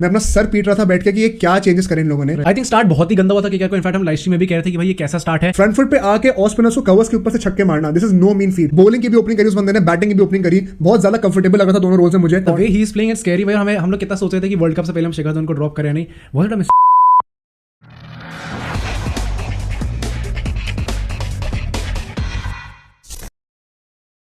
मैं अपना सर पीट रहा था बैठ के कि ये क्या चेंजेस करें इन लोगों ने। आई थिंक स्टार्ट बहुत ही गंदा हुआ था कि इनफैक्ट हम लाइव स्ट्रीम में भी कह रहे थे कि भाई ये कैसा स्टार्ट है। फ्रंट फुट पे आके ऑफ स्पिनर्स को कवर्स के ऊपर से छक्के मारना, this is no mean feat. Bowling की भी ओपनिंग करी उस बंदे ने, बैटिंग की भी ओपनिंग करी, बहुत ज्यादा कंफर्टेबल लग रहा था दोनों रोल्स में मुझे। The way he is playing it's scary भाई। हम लोग कितना सोच रहे थे कि वर्ल्ड कप से पहले हम शिखर धवन को ड्रॉप करें नहीं, बहुत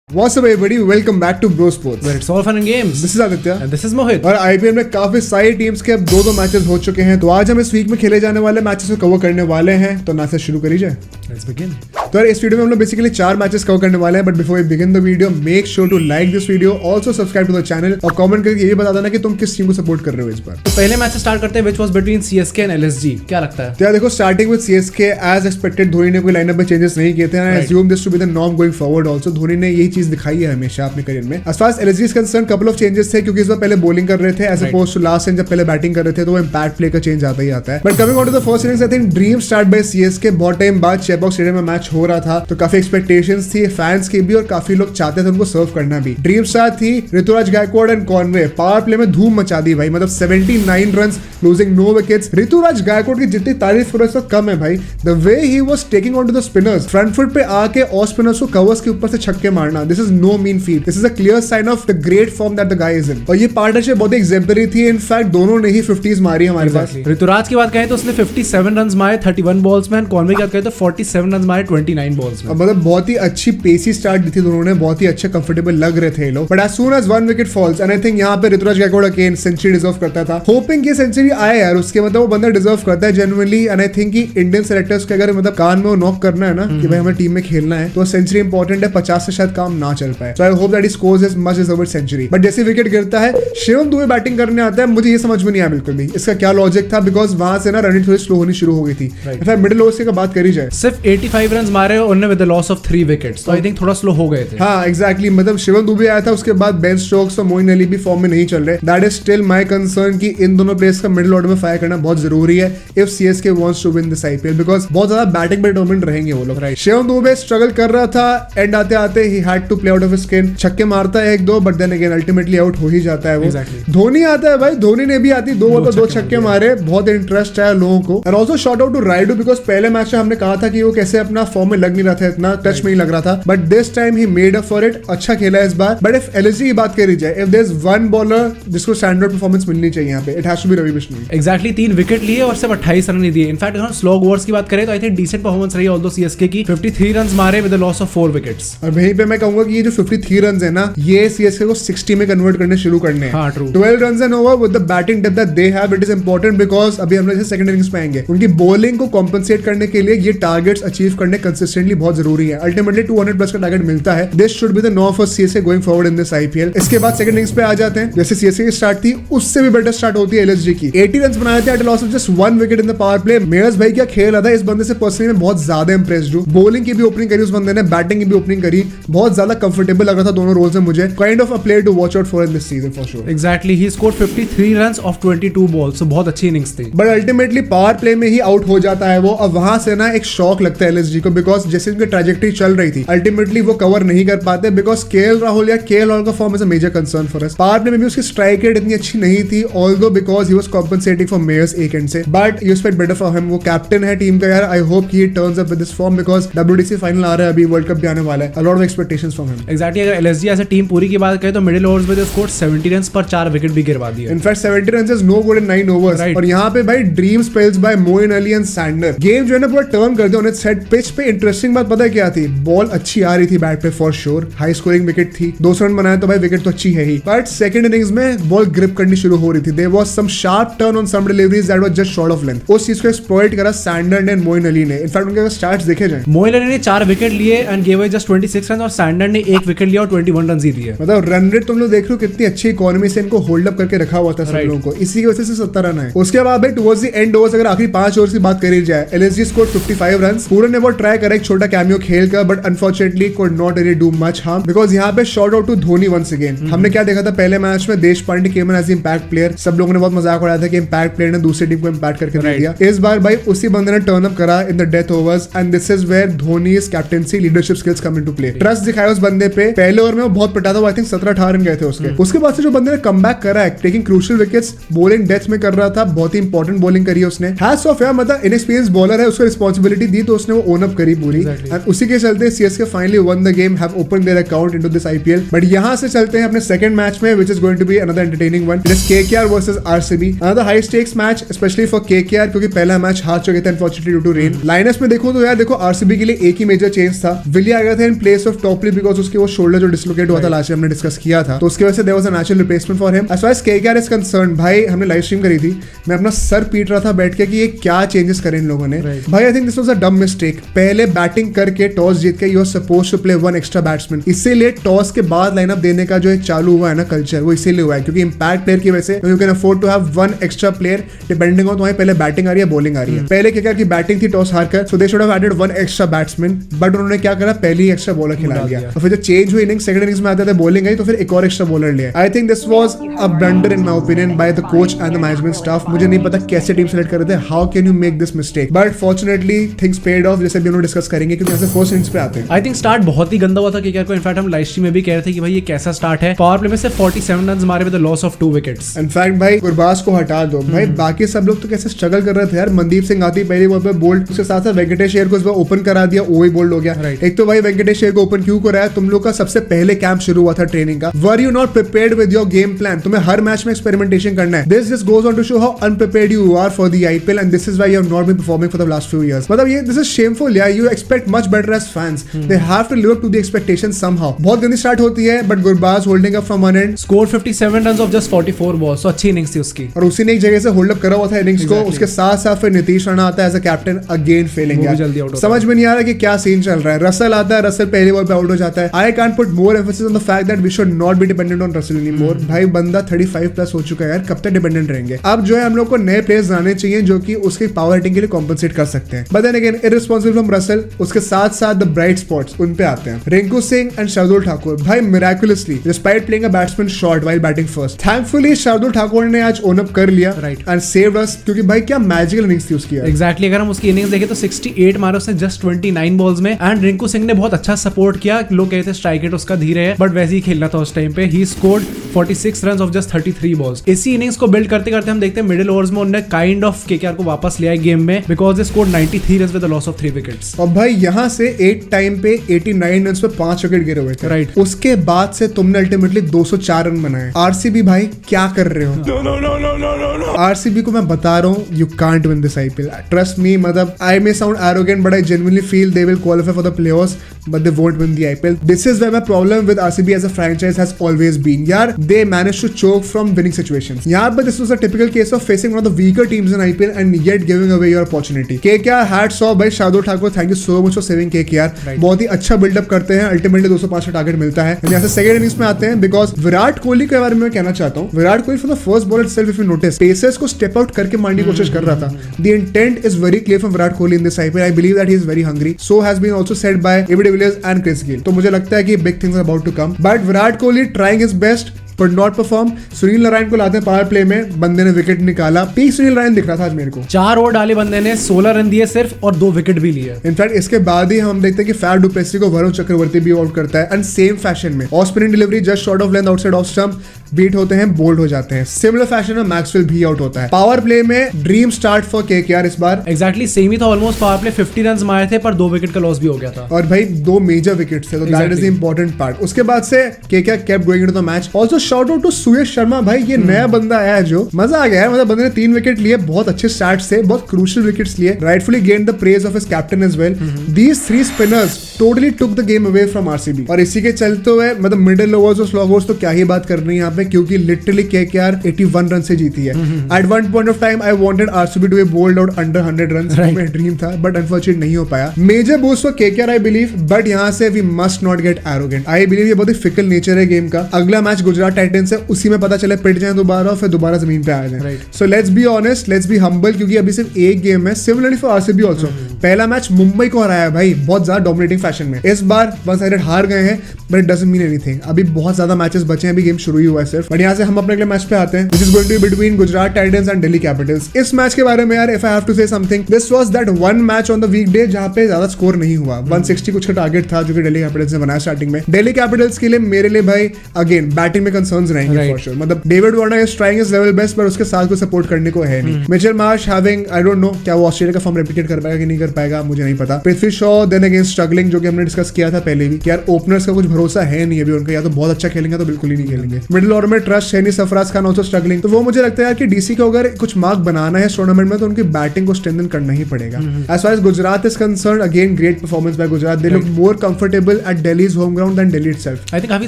What's up everybody, welcome back to Bro Sports, where it's all fun and games. This is Aditya and this is Mohit. और आईपीएल में काफी सारी टीम्स के अब दो मैचेस हो चुके हैं, तो आज हम इस वीक में खेले जाने वाले मैचेस को कवर करने वाले हैं। तो ना से शुरू करी जाए। Let's begin. तो यार इस वीडियो में हम लोग बेसिकली 4 मैचेस कवर करने वाले हैं, but before we begin the video make sure to like this video, also subscribe to the channel और कमेंट करके ये बता देना कि तुम किस टीम को सपोर्ट कर रहे हो इस बार। तो पहले मैच स्टार्ट करते हैं which was between CSK and LSG. क्या लगता है? तो यार देखो, starting with CSK as expected Dhoni ने कोई लाइनअप में चेंजेस नहीं किए थे। I assume this to be the norm going forward also. Dhoni ने यही चीज दिखाई है हमेशा अपने करियर में। As far as LSG is concern couple of changes थे, क्योंकि इस बार पहले बॉलिंग कर रहे थे as oppose to last time जब पहले बैटिंग कर रहे थे, तो वो इंपैक्ट प्ले का चेंज आता ही आता है। But coming on to the first innings, I think dream start by CSK. बहुत टाइम बाद चेपॉक स्टेडियम में मैच हो रहा था, तो काफी एक्सपेक्टेशंस थी फैंस की भी और काफी लोग चाहते थे उनको सर्व करना भी। ड्रीम स्टार थी Ruturaj Gaikwad and Conway, power play में धूम मचा दी भाई। मतलब 79 runs losing no wickets. Ruturaj Gaikwad की जितनी तारीफ करो इसका कम है भाई। The way he was taking on to the spinners, front foot पे आके ऑफ स्पिनर्स को कवर्स के ऊपर से छक्के मारना, this is no mean feat. This is a clear sign of the great form that the guy is in. और ये पार्टनरशिप बहुत एग्जाम्पलरी थी। इनफैक्ट दोनों ने ही 50s मारी हमारे पास। ऋतुराज की बात करें तो उसने 57 रन मारे 31 बॉल्स में, कॉनवे की बात करें तो 47 रन मारे 29 बॉल्स में। मतलब बहुत ही अच्छी पेसी स्टार्ट दी थी दोनों ने, बहुत ही अच्छे कंफर्टेबल लग रहे थे ये लोग। But as soon as one wicket falls and I think यहाँ पे Ruturaj Gaikwad again century deserve करता था। होपिंग कि सेंचुरी आए यार उसके, मतलब वो बंदा डिजर्व करता है जेन्युइनली। एंड आई थिंक कि इंडियन सेलेक्टर्स के अगर मतलब कान में वो नॉक करना है ना कि भाई हमें टीम में खेलना है, तो सेंचुरी इंपॉर्टेंट है। 50 से शायद काम ना चल पाए। So I hope that he scores his much deserved century. But जैसे विकेट गिरता है, शिवम दुबे बैटिंग करने आता है। मुझे ये समझ में नहीं आया बिल्कुल भी इसका क्या लॉजिक था, बिकॉज वहां से ना रनिंग थोड़ी स्लो होनी शुरू हो गई थी। मिडिल ओवर्स की बात करी जाए, सिर्फ 85 रन मारे उन्होंने with the loss of 3 wickets, तो आई थिंक थोड़ा स्लो हो गए थे। हाँ एग्जैक्टली, मतलब शिवम दुबे आया था, उसके बाद बेन स्टोक्स और मोइन अली भी फॉर्म में नहीं चल रहे। That is still my concern कि इन दोनों प्लेयर्स का मिडिल ऑर्डर में फायर करना बहुत जरूरी है if CSK wants to win this IPL, because बहुत ज्यादा बैटिंग में डिटरमिनेट रहेंगे वो लोग। शिवम दुबे स्ट्रगल कर रहा था, एंड आते आते ही had to play out of his skin. छक्के मारता है 1-2, but then again ultimately out हो ही जाता है वो। धोनी आता है भाई, धोनी ने भी आती 2 छक्के मारे। बहुत इंटरेस्ट है लोगों को। And also shout out to Rayudu, because पहले मैच में हमने कहा था कि वो कैसे अपना फॉर्म में लग नहीं रहा था, इतना टच में ही लग रहा था, but this time he made up for it. अच्छा खेला इस बार। बट इफ एलएसजी की बात करी जाए, if there is one bowler जिसको स्टैंडर्ड परफॉर्मेंस मिलनी चाहिए यहाँ पे, it has to be Ravi Bishnoi. Exactly 3 wicket लिए और सिर्फ 28 रन दिए। इनफैक्ट अगर स्लो ओवर्स की बात करें तो आई थिंक डिसेंट परफॉर्मेंस रही ऑल्दो सीएसके की। 53 रन मारे with the loss of 4 wickets. और वहीं पे मैं कहूंगा कि ये जो 53 रन है ना, ये सीएसके को 60 में कन्वर्ट करने शुरू करने हैं। हाँ, 12 run and over with the batting depth that they have, it is important because अभी हम लोग जैसे सेकंड इनिंग्स पे आएंगे, उनकी बॉलिंग को कॉम्पनसेट करने के लिए ये टारगेट्स अचीव करने कंसिस्टेंटली बहुत जरूरी है। अल्टीमेटली 200 प्लस का टारगेट मिलता है। This should be the norm for CSK going forward in this IPL. इसके बाद सेकंड इनिंग्स पे आ जाते हैं। जैसे सीएसके की स्टार्ट थी, उससे भी बेटर स्टार्ट होती है एलएसजी की। 80 रन बनाए थे at loss of just 1 wicket in the power play. Mayers भाई क्या खेल रहा था, इस बंदे से पर्सनली मैं बहुत ज्यादा इंप्रेस्ड हूं। बॉलिंग की भी ओपनिंग करी उस बंदे ने, बैटिंग की भी ओपनिंग करी। बहुत ज्यादा कंफर्टेबल लग रहा था दोनों रोल्स में मुझे। Kind of a player to watch out for in this season for sure. Exactly, he scored 53 runs off 22 balls, so बहुत अच्छी इनिंग्स थी। बट अल्टीमेटली पावर प्ले में ही आउट हो जाता है वो। अब वहां से ना एक शॉक लगता है एलएसजी को, बिकॉज जैसे उनकी ट्रैजेक्टरी चल रही थी, अल्टीमेटली वो कवर नहीं कर पाते, बिकॉज केएल राहुल या केएल राहुल का form is a major concern for us. Power play में भी उसकी स्ट्राइक रेट इतनी अच्छी नहीं थी, although because he was compensating for Mayers एक एंड से। But you expect better for him. वो कैप्टन है टीम का यार। आई होप कि he turns up with this form, because WTC final आ रहा है, अभी वर्ल्ड कप भी आने वाला है। A lot of expectations from him. Exactly, अगर एलएसजी एज अ टीम पूरी की बात करें तो मिडिल ओवर्स में दे स्कोर्ड 70 रन्स पर 4 विकेट भी गिरवा दिए। In fact 70 runs is no good in 9 overs. और यहाँ पे भाई dream spells by Moeen Ali and Santner. Game जो है ना पूरा टर्न कर दिया उन्हें सेट पिच पे। इंटरेस्टिंग बात पता है क्या थी? बॉल अच्छी आ रही थी बैट पे for sure, high scoring wicket थी। 200 रन बनाए तो भाई विकेट तो अच्छी है ही, बट सेकंड इनिंग्स में बॉल ग्रिप करनी शुरू हो रही थी। There was some sharp turn on some deliveries that was just short of length. उस चीज को एक्सप्लॉइट करा सैंडर एंड मोइन अली ने। इनफैक्ट उनके अगर स्टार्ट्स देखे जाए, मोइन अली ने 4 विकेट लिए and gave away just 26 run, और सैंडर ने 1 विकेट लिया और 21 रन ही दिए। मतलब रन रेट तुम लोग देख रहे हो कितनी अच्छी इकोनॉमी से इनको होल्ड अप करके रखा हुआ था सब लोगों को, इसी की वजह से 70 रन है। उसके बाद भाई टुवर्ड्स द एंड ओवर्स, अगर आखिरी 5 ओवर्स की बात करी जाए, एलएसजी स्कोर्ड 55 रन। पूरे ने वो ट्राई करा एक छोटा कैमियो खेल का, but unfortunately could not really do much harm, because यहाँ पे shout out to Dhoni once again. हमने क्या देखा था पहले मैच में, Deshpande came as impact player, सब लोगों ने बहुत मजाक उड़ाया था कि इंपैक्ट प्लेयर ने दूसरी टीम को इंपैक्ट करके दे दिया। इस बार भाई उसी बंदे ने टर्न अप करा in the death overs, and this is where Dhoni's captaincy leadership skills come into play. Trust दिखाया उस बंदे पे, पहले ओवर में वो बहुत पिटा था, आई थिंक 17-18 रन गए थे उसके बाद से जो बंदे ने कमबैक करा है, taking crucial wickets, bowling death में कर रहा था, बहुत ही इंपॉर्टेंट बॉलिंग करी है उसने। हैट्स ऑफ यार, मतलब इनएक्सपीरियंस बॉलर है, उसको रिस्पांसिबिलिटी दी तो उसने वो ओन अप करी पूरी, एंड उसी के चलते CSK finally won the game, have open their account into this IPL. But यहां से चलते हैं अपने सेकंड मैच में, which is going to be another entertaining one. It is KKR versus RCB, another high stakes match specially for KKR, क्योंकि पहला match हार चुके थे unfortunately due to rain. Lineup में देखो तो यार देखो आरसीबी के लिए एक ही मेजर चेंज था, विली आ गया था in place of Topley, because उसके वो शोल्डर जो डिसलोकेट हुआ था लास्ट हमने डिस्कस किया था, तो उसकी वजह से there was a natural replacement for him. As far as KKR is concern, भाई हमने लाइव स्ट्रीम करी थी, मैं अपना सर पीट रहा था बैठ के कि ये क्या चेंजेस करे इन लोगों ने। भाई I think this was a dumb mistake. पहले बैटिंग करके टॉस जीत के you are supposed to play one extra batsman, इसीलिए टॉस के बाद लाइनअप देने का जो चालू हुआ है ना कल्चर, वो इसीलिए हुआ है क्योंकि इंपैक्ट प्लेयर की वजह से you can afford to have one extra player depending on तुम्हारी पहले बैटिंग आ रही है बॉलिंग आ रही है। पहले केकेआर की बैटिंग थी टॉस हारकर, so they should have added one extra batsman, but उन्होंने क्या करा, पहली एक्स्ट्रा बॉलर खिला दिया। तो फिर जो चेंज हुई इनिंग्स, सेकंड इनिंग्स में आते थे बॉलिंग आई, तो फिर एक और एक्स्ट्रा बॉलर लिया। आई think this was a blunder in my opinion by the coach and the management staff. मुझे नहीं पता कैसे टीम सेलेक्ट कर रहे थे, how can you make this mistake, but fortunately things paid of, जैसे भी हम डिस्कस करेंगे क्योंकि यहाँ से फर्स्ट इनिंग्स पे आते हैं। आई थिंक स्टार्ट बहुत ही गंदा हुआ था केकेआर को, इनफैक्ट हम लाइव स्ट्रीम में भी कह रहे थे कि भाई ये कैसा स्टार्ट है। पावर प्ले में से 47 रन मारे with the loss of 2 wickets. In fact भाई गुरबाज को हटा दो भाई, बाकी सब लोग तो कैसे स्ट्रगल कर रहे थे यार। मनदीप सिंह आती पहली बॉल पे बोल्ड, उसके साथ साथ वेंकटेश अय्यर को इस बार ओपन करा दिया, वो भी बोल्ड हो गया। एक तो भाई वेंकटेश अय्यर को ओपन क्यों कराया, तुम लोग का सबसे पहले कैंप शुरू हुआ था ट्रेनिंग का, were you not prepared with your game plan? तुम्हें हर मैच में एक्सपेरिमेंटेशन करना है। This just goes on to show how unprepared you are for the IPL, and this is why you have not been performing for the last few years. मतलब ये this is shameful यार, you expect much better as fans, they have to live up to the expectation somehow. बहुत गंदी start होती है, but Gurbaz holding up from one and, score 57 runs off just 44 balls, तो अच्छी innings थी उसकी, और उसी ने एक जगह से होल्ड अप करा हुआ था इनिंग्स को। उसके साथ साथ फिर नीतीश राणा आता है as a captain, again failing यार, समझ में नहीं आ रहा कि क्या सीन चल रहा है। रसल आता है, रसल पहली बॉल पे आउट हो जाता है। I can't put more emphasis on the fact that we should not be dependent on Russell anymore. भाई बंदा 35 प्लस हो चुका है यार, कब तक डिपेंडेंट रहेंगे? अब जो है हम लोग को नए प्लेयर्स लाने चाहिए जो कि उसके पावर हिटिंग के लिए कॉम्पनसेट कर सकते हैं। But then again irresponsible from Russell. उसके साथ साथ द ब्राइट स्पॉट्स उन पे आते हैं, रिंकू सिंह एंड शार्दुल ठाकुर। भाई miraculously despite playing a batsman shot while batting first, thankfully Shardul Thakur ने आज ओन अप कर लिया एंड सेव्ड अस, क्योंकि भाई क्या मैजिकल इनिंग्स थी उसकी यार। एग्जैक्टली, अगर हम उसकी इनिंग्स देखें तो 68 मारे उसने जस्ट 29 बॉल्स में, एंड रिंकू सिंह ने बहुत अच्छा सपोर्ट किया। लोग कहते हैं स्ट्राइक रेट उसका धीरे है, बट वैसे ही खेलना था उस टाइम पे। He scored 46 runs off just 33 balls. इसी इनिंग्स को बिल्ड करते करते हम देखते हैं मिडिल ओवर्स में उन्होंने काइंड ऑफ केकेआर को वापस लिया गेम में, because they scored 93 runs with the loss of 3 wickets. और भाई यहाँ से एक टाइम पे 89 रन्स पे 5 विकेट गिरे हुए थे। राइट, उसके बाद से तुमने अल्टीमेटली 204 रन बनाए। आरसीबी भाई क्या कर रहे हो? नो। आरसीबी को मैं बता रहा हूँ, you can't win this IPL, trust me. मतलब I may sound arrogant, but I genuinely feel they will qualify for the playoffs, but they won't win the IPL. This is where my problem with RCB as a franchise has always been. यार, they managed to choke from winning situations. यहाँ पर this was a typical case of facing one of the weaker teams in IPL and yet giving away your opportunity. KKR hats off भाई Shardul Thakur, thank you so much for saving KKR. बहुत ही अच्छा buildup करते हैं, ultimately 205 का target मिलता है। यहाँ से सेकंड इनिंग्स में आते हैं, बिकॉज विराट कोहली के बारे में कहना चाहता हूँ। Virat Kohli from the first ball itself, if you notice, pacers को स्टेप आउट करके मारने की कोशिश कर रहा था। The intent is very clear from Virat Kohli in this IPL. I believe that he is very hungry. So has been also said by AB de Villiers and Chris Gayle. तो मुझे लगता है कि big things are about to come, but Virat Kohli trying his best but not perform. Sunil Narine को लाते हैं power play में, बंदे ने विकेट निकाला। पीक सुनील नारायण दिख रहा था आज मेरे को। 4 ओवर डाले बंदे ने, 16 रन दिए सिर्फ, और 2 विकेट भी लिए। इनफैक्ट इसके बाद ही हम देखते हैं कि फैफ डु प्लेसी को वरुण चक्रवर्ती भी आउट करता है, एंड सेम फैशन में off spinning delivery just short of length outside off stump, beat होते हैं, बोल्ड हो जाते हैं। सिमिलर फैशन में मैक्सवेल भी आउट होता है। पावर प्ले में ड्रीम स्टार्ट फॉर केकेआर इस बार। एग्जैक्टली सेम ही था ऑलमोस्ट। पावर प्ले 50 रन मारे थे, पर 2 विकेट का लॉस भी हो गया था, और भाई 2 मेजर विकेट्स थे, तो that is the important part. उसके बाद से KKR kept going into the match. Also shout out to Suyash Sharma, भाई ये नया बंदा आया है जो मजा आ गया है। मतलब बंदे ने 3 विकेट लिए, बहुत अच्छे स्टार्ट्स थे, बहुत क्रूशियल विकेट्स लिए, rightfully gained the praise of his captain as well. These 3 spinners totally took the game away from RCB, और इसी के चलते हुए मतलब मिडिल ओवर्स और स्लो ओवर्स तो क्या ही बात करनी है यहाँ पे, क्योंकि लिटरली केकेआर 81 रन से जीती है। At one point of time I wanted RCB to be bowled out under 100 run, मेरा ड्रीम था, बट अनफॉर्चुनेट नहीं हो पाया। Major boost for KKR I believe, but यहाँ से we must not get arrogant. I believe ये बहुत ही फिकल नेचर है गेम का। अगला मैच गुजरात टाइटंस है, उसी में पता चले पिट जाए दोबारा और फिर दोबारा जमीन पे आ जाए। सो let's be honest, let's be humble, क्योंकि अभी सिर्फ एक गेम है। सिमिलरली फॉर आरसीबी आल्सो, पहला मैच मुंबई को हराया है भाई, बहुत ज्यादा डोमिनेटिंग फैशन में। इस बार वन साइडेड हार गए हैं, but it doesn't mean anything. अभी बहुत ज्यादा मैचेस बचे हैं, अभी गेम शुरू ही हुआ है सिर्फ। बट यहाँ से हम अपने अगले मैच पे आते हैं, which is going to be between Gujarat Titans and Delhi Capitals. इस मैच के बारे में यार, if I have to say something, this was that one match on the weekday जहां पे ज्यादा स्कोर नहीं हुआ। 160 कुछ का टारगेट था जो कि दिल्ली कैपिटल्स ने बनाया स्टार्टिंग में। दिल्ली कैपिटल्स के लिए, मेरे लिए भाई, अगेन बैटिंग में कंसर्न्स रहेंगे फॉर श्योर। मतलब David Warner is trying his level best, पर उसके साथ को सपोर्ट करने को है नहीं। Mitchell Marsh having, I don't know क्या वो ऑस्ट्रेलिया का फॉर्म रेप्लिकेट कर पाएगा कि नहीं कर पाएगा, मुझे नहीं पता। Prithvi Shaw then again struggling, जो कि हमने डिस्कस किया था पहले भी कि यार ओपनर्स का कुछ भरोसा है नहीं अभी उनका, या तो बहुत अच्छा खेलेंगे तो बिल्कुल ही नहीं खेलेंगे। मिडिल ऑर्डर में ट्रस्ट है नहीं, सरफराज खान आल्सो स्ट्रगलिंग। तो वो मुझे लगता है यार कि डीसी को अगर कुछ मार्क बनाना है इस टूर्नामेंट में, तो उनकी बैटिंग को स्ट्रेंथन करना ही पड़ेगा। As far as Gujarat is concerned, again great performance by Gujarat. They look more comfortable at Delhi's home ground than Delhi itself. I think काफी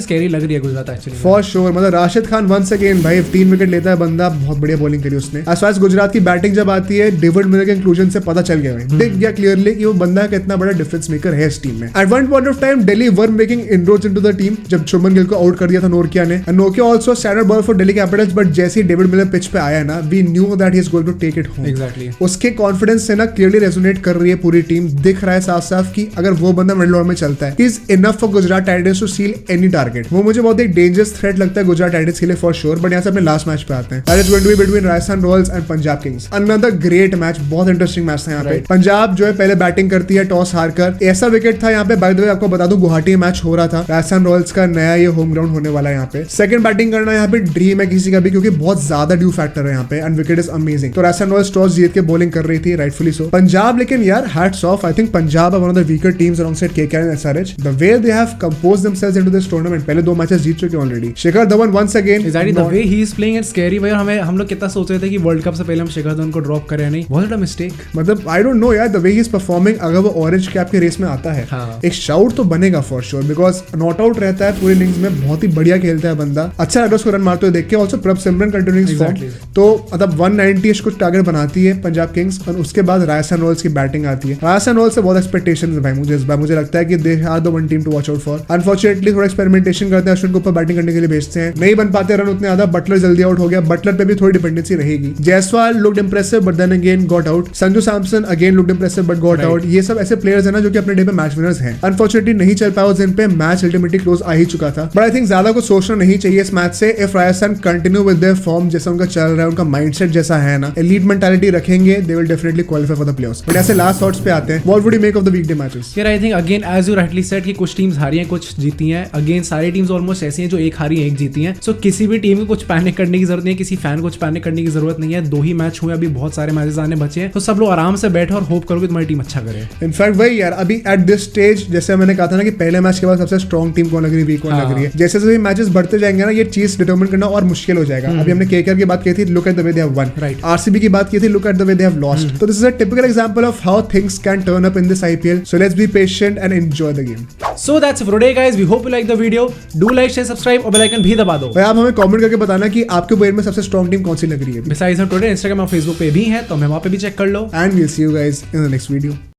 स्कैरी लग रही है गुजरात एक्चुअली फॉर श्योर। मतलब राशिद खान वंस अगेन भाई 3 विकेट लेता है बंदा, बहुत बढ़िया बॉलिंग करी उसने। एज फार एज गुजरात की बैटिंग जब आती है, डेविड मिलर के इंक्लूजन से पता चल गया, दिख गया क्लियरली कि वो बंदा कितना बड़ा डिफरेंस मेकर है इस टीम में। At one point of time Delhi were making inroads into the team, जब शुभमन गिल को आउट कर दिया था नोकिया ने। नोकिया also standard bowler for Delhi Capitals, but जैसे ही डेविड मिलर पिच पे आया ना, we knew that he is going to take it home. Exactly उसके कॉन्फिडेंस से ना क्लियरली रेजोनेट कर रही है पूरी टीम। दिख रहा है साफ साफ कि अगर वो बंदा मिडिल ऑर्डर में चलता है, he is enough for Gujarat Titans to seal any target. वो मुझे बहुत एक डेंजरस थ्रेट लगता है गुजरात टाइटंस के लिए फॉर श्योर। बट यहाँ से अपने लास्ट मैच पे आते हैं, that is going to be between Rajasthan Royals and Punjab Kings. Another great match, बहुत इंटरेस्टिंग मैच था यहाँ पे। पंजाब जो है पहले बैटिंग करती है, टॉस हारकर। ऐसा विकेट था यहाँ पे, बाय द वे आपको बता दूं, गुवाहाटी मैच हो रहा था, राजस्थान रॉयल्स का नया ये होम ग्राउंड होने वाला है यहाँ पे। सेकंड बैटिंग करना यहाँ पे ड्रीम है किसी का भी, क्योंकि बहुत ज्यादा ड्यू फैक्टर है यहाँ पे, एंड विकेट इज अमेजिंग। तो राजस्थान रॉयल्स टॉस जीत के बॉलिंग कर रही थी, राइटफुली सो। पंजाब लेकिन यार hats off, I think Punjab are one of the weaker teams alongside KKR and SRH. The way they have composed themselves into this tournament, पहले 2 matches जीत चुके already. Shikhar Dhawan once again, exactly the way he is playing is scary. भाई हम लोग कितना सोच रहे थे कि वर्ल्ड कप से पहले हम शिखर धवन को ड्रॉप करें, नहीं, वाज इट अ मिस्टेक? मतलब आई डोंट नो यार, the way he is performing. अगर वो ऑरेंज कैप के रेस में आता है, एक शाउट तो बनेगा for sure, because not out रहता है पूरी इनिंग्स में, बहुत ही बढ़िया खेलता है बंदा, अच्छा लग रहा है उसको रन मारते हुए देख के। ऑल्सो प्रभ सिमरन कंटिन्यूइंग फॉर्म, तो मतलब 190 कुछ टारगेट बनाती है पंजाब किंग्स, और उसके बाद राजस्थान रॉयल्स की बैटिंग आती है। राजस्थान रॉयल्स से बहुत एक्सपेक्टेशंस है भाई मुझे इस बार। मुझे लगता है कि they are the one team to watch out for. Unfortunately थोड़ा एक्सपेरिमेंटेशन करते हैं, अश्विन को ऊपर बैटिंग करने के लिए भेजते हैं, नहीं बन पाते रन उतने ज्यादा। बटलर जल्दी आउट हो गया, बटलर पे भी थोड़ी डिपेंडेंसी रहेगी। Jaiswal looked impressive but then again got out. Sanju Samson again looked impressive but got out. ये सब ऐसे प्लेयर्स है ना जो कि अपने डे पे मैच विनर्स हैं। अनफॉर्चुनेटली नहीं चल पाया उस दिन पे, मैच अल्टीमेटली क्लोज आ ही चुका था। बट आई थिंक ज्यादा कुछ सोचना नहीं चाहिए इस मैच से। If Rajasthan continue with their form जैसा उनका चल रहा है, उनका माइंडसेट जैसा है ना, एलीट मेंटालिटी रखेंगे, they will definitely qualify for the playoffs. But ऐसे लास्ट थॉट्स पे आते हैं, what would you make of the weekday matches? यार I think again as you rightly said कि कुछ टीम्स हारी हैं, कुछ जीती हैं। अगेन सारी टीम्स ऑलमोस्ट ऐसी हैं जो एक हारी हैं एक जीती हैं। सो किसी भी टीम को कुछ पैनिक करने की जरूरत नहीं है, किसी फैन को कुछ पैनिक करने की जरूरत नहीं है। 2 ही मैच हुए, अभी बहुत सारे मैचेस आने बचे हैं, तो सब लोग आराम से बैठे और होप करो कि तुम्हारी टीम अच्छा करे। इनफैक्ट वही यार, अभी एट दिस स्टेज जैसे मैंने कहा था ना कि पहले मैच के बाद सबसे स्ट्रॉन्ग टीम कौन लग रही है, वीक कौन लग रही है, जैसे जैसे मैचेस बढ़ते जाएंगे ना, ये चीज डिटरमिन करना और मुश्किल हो जाएगा। अभी हमने केकेआर की बात की थी, look at the way they have won, right. RCB की बात की थी, look at the way they have lost. तो this is a typical example of how things can turn up in this IPL. So let's be patient and enjoy the game. So that's it for today guys, we hope you like the video. Do like, share, subscribe और bell icon भी दबा दो। भाई आप हमें comment करके बताना कि आपके ब्रेन में सबसे स्ट्रॉन्ग टीम कौन सी लग रही है। Besides हम ट्विटर, इंस्टाग्राम और फेसबुक पे भी हैं, तो हमें वहां पे भी चेक कर लो। And we'll see you guys in the next video.